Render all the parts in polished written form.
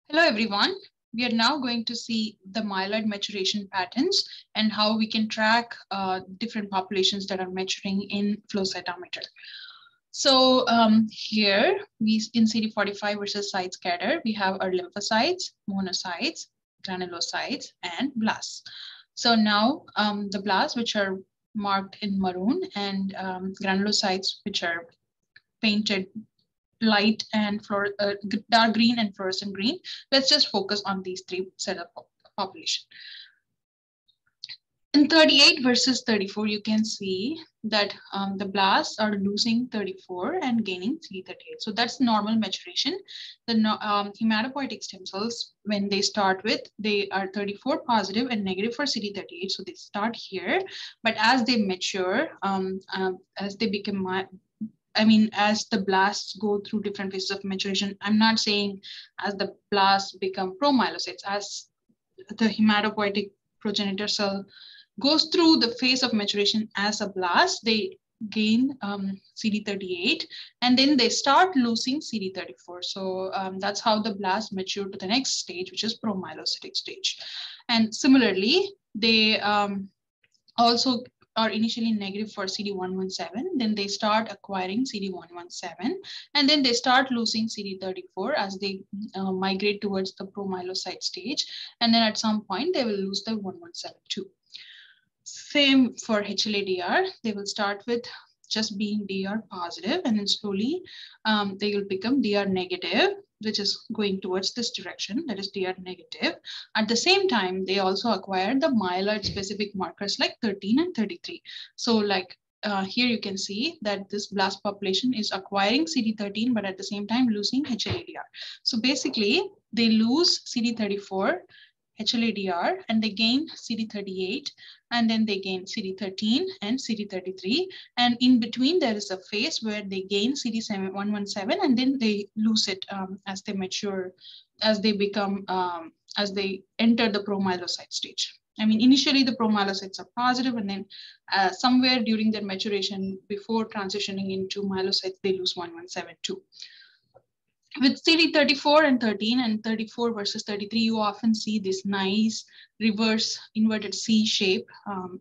Hello, everyone. We are now going to see the myeloid maturation patterns and how we can track different populations that are maturing in flow cytometer. So here we in CD45 versus site scatter, we have our lymphocytes, monocytes, granulocytes, and blasts. So now the blasts, which are marked in maroon, and granulocytes, which are painted light and dark green and fluorescent green. Let's just focus on these three set of population. In 38 versus 34, you can see that the blasts are losing 34 and gaining CD38. So that's normal maturation. The hematopoietic stem cells, when they start with, they are 34 positive and negative for CD38. So they start here, but as they mature, as they become as the blasts go through different phases of maturation, I'm not saying as the blasts become promyelocytes, as the hematopoietic progenitor cell goes through the phase of maturation as a blast, they gain CD38 and then they start losing CD34. So that's how the blasts mature to the next stage, which is promyelocytic stage. And similarly, they also are initially negative for CD117, then they start acquiring CD117, and then they start losing CD34 as they migrate towards the promyelocyte stage, and then at some point they will lose the 117 too. Same for HLA-DR, they will start with just being DR positive, and then slowly they will become DR negative, which is going towards this direction, that is DR negative. At the same time, they also acquired the myeloid specific markers like 13 and 33. So like here you can see that this blast population is acquiring CD13, but at the same time losing HLA-DR. So basically they lose CD34, HLA-DR, and they gain CD38, and then they gain CD13 and CD33. And in between, there is a phase where they gain CD117, and then they lose it as they mature, as they become, as they enter the promyelocyte stage. Initially the promyelocytes are positive, and then somewhere during their maturation, before transitioning into myelocytes, they lose 117 too. With CD34 and 13 and 34 versus 33, you often see this nice reverse inverted C shape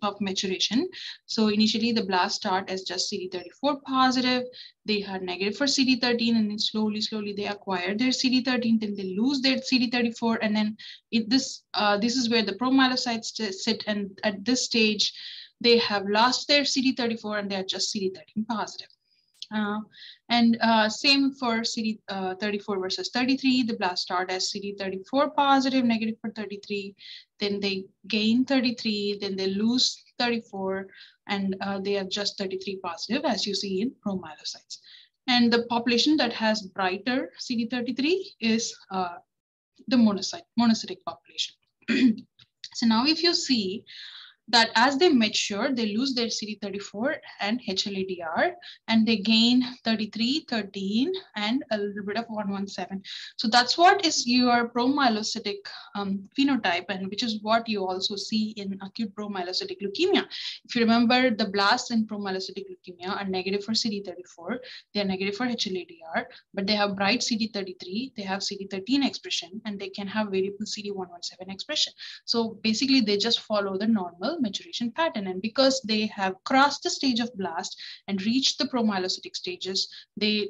of maturation. So initially the blasts start as just CD34 positive, they are negative for CD13, and then slowly they acquire their CD13, then they lose their CD34, and then this is where the promyelocytes sit, and at this stage, they have lost their CD34 and they are just CD13 positive. Same for CD34 versus 33, the blast start as CD34 positive, negative for 33, then they gain 33, then they lose 34, and they are just 33 positive, as you see in promyelocytes. And the population that has brighter CD33 is the monocytic population. So now if you see that as they mature, they lose their CD34 and HLA-DR, and they gain 33, 13, and a little bit of 117. So that's what is your promyelocytic phenotype, and which is what you also see in acute promyelocytic leukemia. If you remember, the blasts in promyelocytic leukemia are negative for CD34, they are negative for HLA-DR, but they have bright CD33, they have CD13 expression, and they can have variable CD117 expression. So basically, they just follow the normal maturation pattern, and because they have crossed the stage of blast and reached the promyelocytic stages, they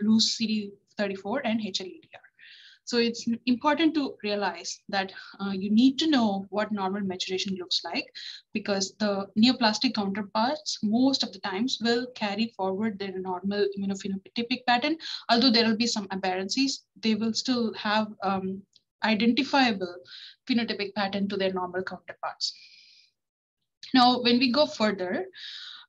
lose CD34 and HLA-DR. So it's important to realize that you need to know what normal maturation looks like, because the neoplastic counterparts most of the times will carry forward their normal immunophenotypic pattern. Although there will be some aberrancies, they will still have identifiable phenotypic pattern to their normal counterparts. Now, when we go further,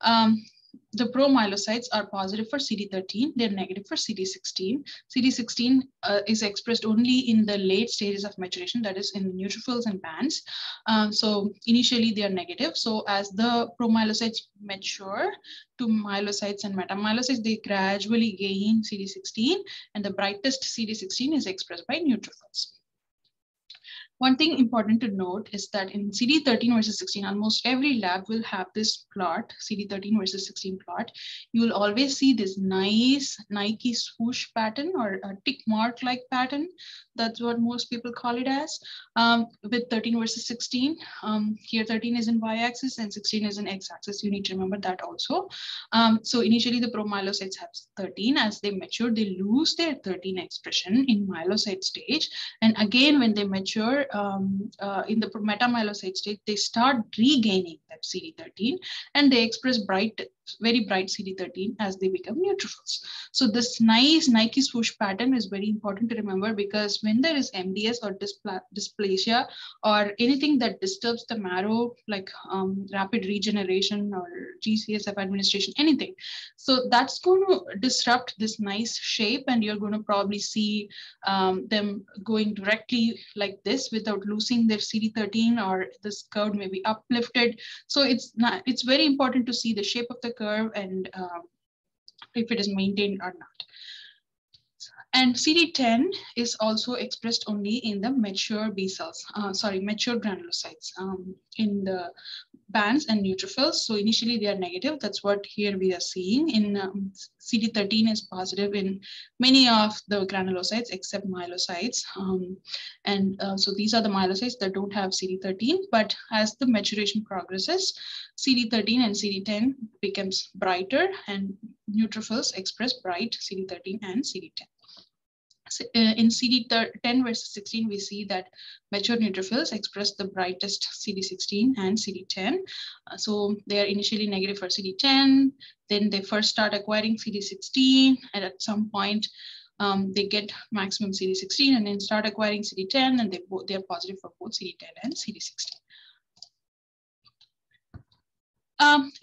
the promyelocytes are positive for CD13, they're negative for CD16. CD16 is expressed only in the late stages of maturation, that is in the neutrophils and bands. So initially they are negative. So as the promyelocytes mature to myelocytes and metamyelocytes, they gradually gain CD16, and the brightest CD16 is expressed by neutrophils. One thing important to note is that in CD13 versus 16, almost every lab will have this plot, CD13 versus 16 plot. You will always see this nice Nike swoosh pattern or a tick mark like pattern. That's what most people call it as, with 13 versus 16. Here 13 is in y-axis and 16 is in x-axis. You need to remember that also. So initially the promyelocytes have 13. As they mature, they lose their 13 expression in myelocyte stage. And again, when they mature, in the metamyelocyte state, they start regaining that CD13 and they express very bright CD13 as they become neutrophils. So this nice Nike swoosh pattern is very important to remember, because when there is MDS or dysplasia or anything that disturbs the marrow, like rapid regeneration or GCSF administration, anything, so that's going to disrupt this nice shape, and you're going to probably see them going directly like this without losing their CD13, or this curve may be uplifted. So it's very important to see the shape of the curve and if it is maintained or not. And CD10 is also expressed only in the mature B cells, mature granulocytes in the bands and neutrophils. So initially they are negative. That's what here we are seeing. In CD13 is positive in many of the granulocytes except myelocytes. So these are the myelocytes that don't have CD13. But as the maturation progresses, CD13 and CD10 becomes brighter, and neutrophils express bright CD13 and CD10. In CD10 versus 16, we see that mature neutrophils express the brightest CD16 and CD10. So they are initially negative for CD10, then they first start acquiring CD16, and at some point they get maximum CD16 and then start acquiring CD10, and they are positive for both CD10 and CD16.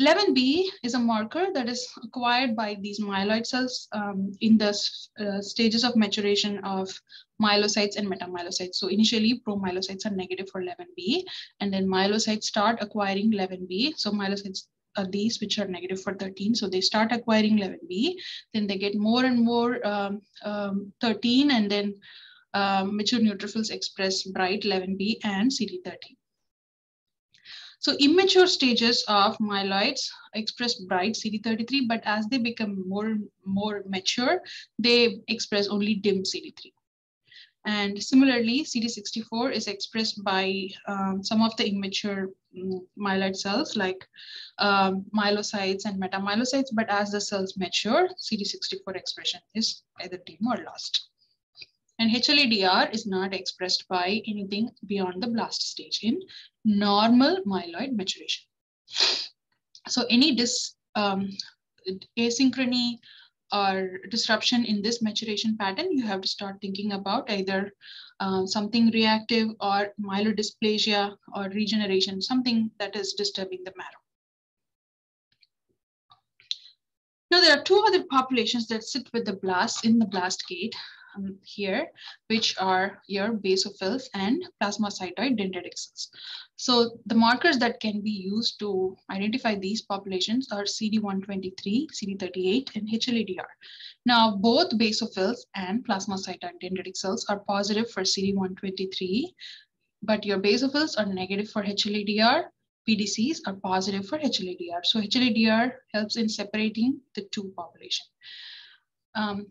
11B is a marker that is acquired by these myeloid cells in the stages of maturation of myelocytes and metamyelocytes. So initially, promyelocytes are negative for 11B, and then myelocytes start acquiring 11B. So myelocytes are these which are negative for 13. So they start acquiring 11B, then they get more and more 13, and then mature neutrophils express bright 11B and CD13. So immature stages of myeloids express bright CD33, but as they become more mature, they express only dim CD3. And similarly, CD64 is expressed by some of the immature myeloid cells like myelocytes and metamyelocytes, but as the cells mature, CD64 expression is either dim or lost. And HLA-DR is not expressed by anything beyond the blast stage in normal myeloid maturation. So any asynchrony or disruption in this maturation pattern, you have to start thinking about either something reactive or myelodysplasia or regeneration, something that is disturbing the marrow. Now, there are two other populations that sit with the blasts in the blast gate here, which are your basophils and plasmacytoid dendritic cells. So the markers that can be used to identify these populations are CD123, CD38, and HLA-DR. Now, both basophils and plasmacytoid dendritic cells are positive for CD123, but your basophils are negative for HLA-DR. PDCs are positive for HLA-DR. So HLA-DR helps in separating the two populations.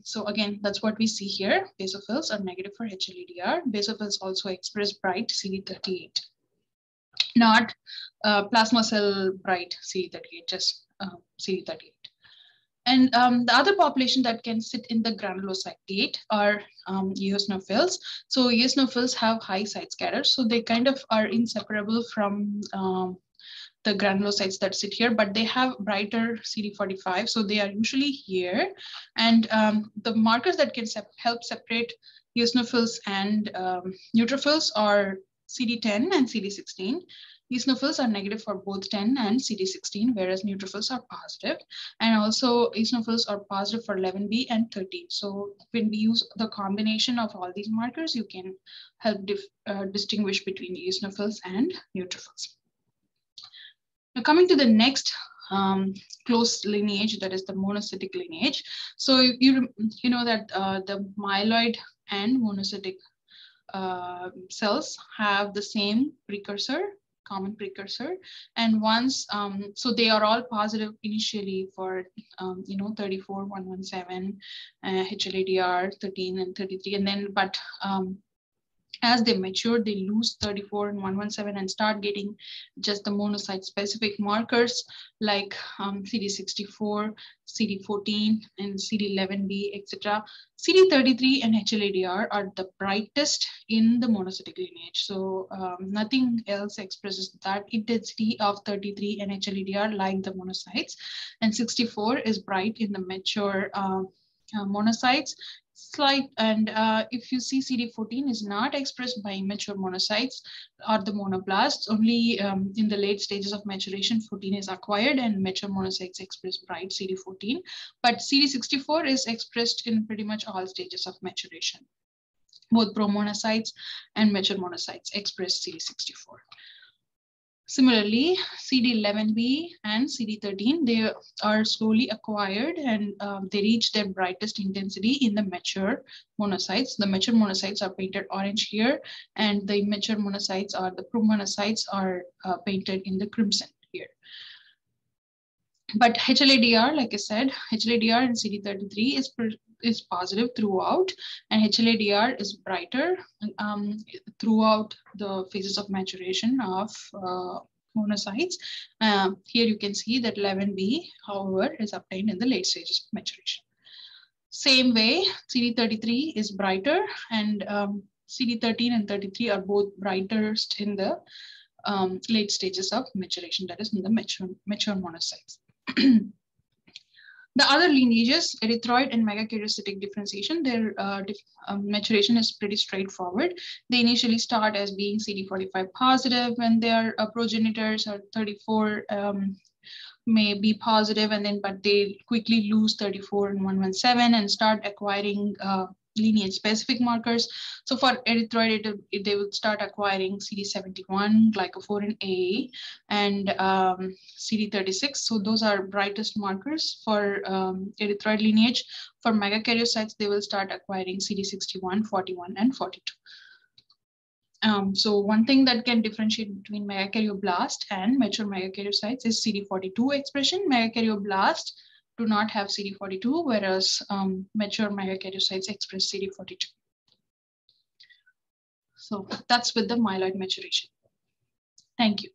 So again, that's what we see here. Basophils are negative for HLA-DR. Basophils also express bright CD38, not plasma cell bright CD38, just CD38. And the other population that can sit in the granulocyte gate are eosinophils. So eosinophils have high site scatter, so they kind of are inseparable from the granulocytes that sit here, but they have brighter CD45, so they are usually here. And the markers that can help separate eosinophils and neutrophils are CD10 and CD16. Eosinophils are negative for both 10 and CD16, whereas neutrophils are positive. And also eosinophils are positive for 11B and 13. So when we use the combination of all these markers, you can help distinguish between eosinophils and neutrophils. Now coming to the next close lineage, that is the monocytic lineage. So you know that the myeloid and monocytic cells have the same precursor, common precursor, and once so they are all positive initially for 34, 117, HLA-DR 13 and 33, and then but as they mature, they lose 34 and 117 and start getting just the monocyte specific markers like CD64, CD14, and CD11B, etc. CD33 and HLA-DR are the brightest in the monocytic lineage. So nothing else expresses that intensity of 33 and HLA-DR like the monocytes. And 64 is bright in the mature monocytes. Slight, and if you see CD14 is not expressed by immature monocytes or the monoblasts, only in the late stages of maturation 14 is acquired and mature monocytes express bright CD14, but CD64 is expressed in pretty much all stages of maturation. Both promonocytes and mature monocytes express CD64. Similarly, CD11B and CD13, they are slowly acquired and they reach their brightest intensity in the mature monocytes. The mature monocytes are painted orange here, and the immature monocytes or the promonocytes are painted in the crimson here. But HLA-DR, like I said, HLA-DR in CD33 is positive throughout, and HLA-DR is brighter throughout the phases of maturation of monocytes. Here you can see that 11B, however, is obtained in the late stages of maturation. Same way, CD33 is brighter, and CD13 and 33 are both brightest in the late stages of maturation, that is in the mature monocytes. The other lineages, erythroid and megakaryocytic differentiation, their maturation is pretty straightforward. They initially start as being CD45 positive when their progenitors are 34 may be positive, and then but they quickly lose 34 and 117 and start acquiring lineage specific markers. So for erythroid, they will start acquiring CD71, glycophorin A, and CD36. So those are brightest markers for erythroid lineage. For megakaryocytes, they will start acquiring CD61, 41, and 42. So one thing that can differentiate between megakaryoblast and mature megakaryocytes is CD42 expression. Megakaryoblast do not have CD42, whereas mature megakaryocytes express CD42. So that's with the myeloid maturation. Thank you.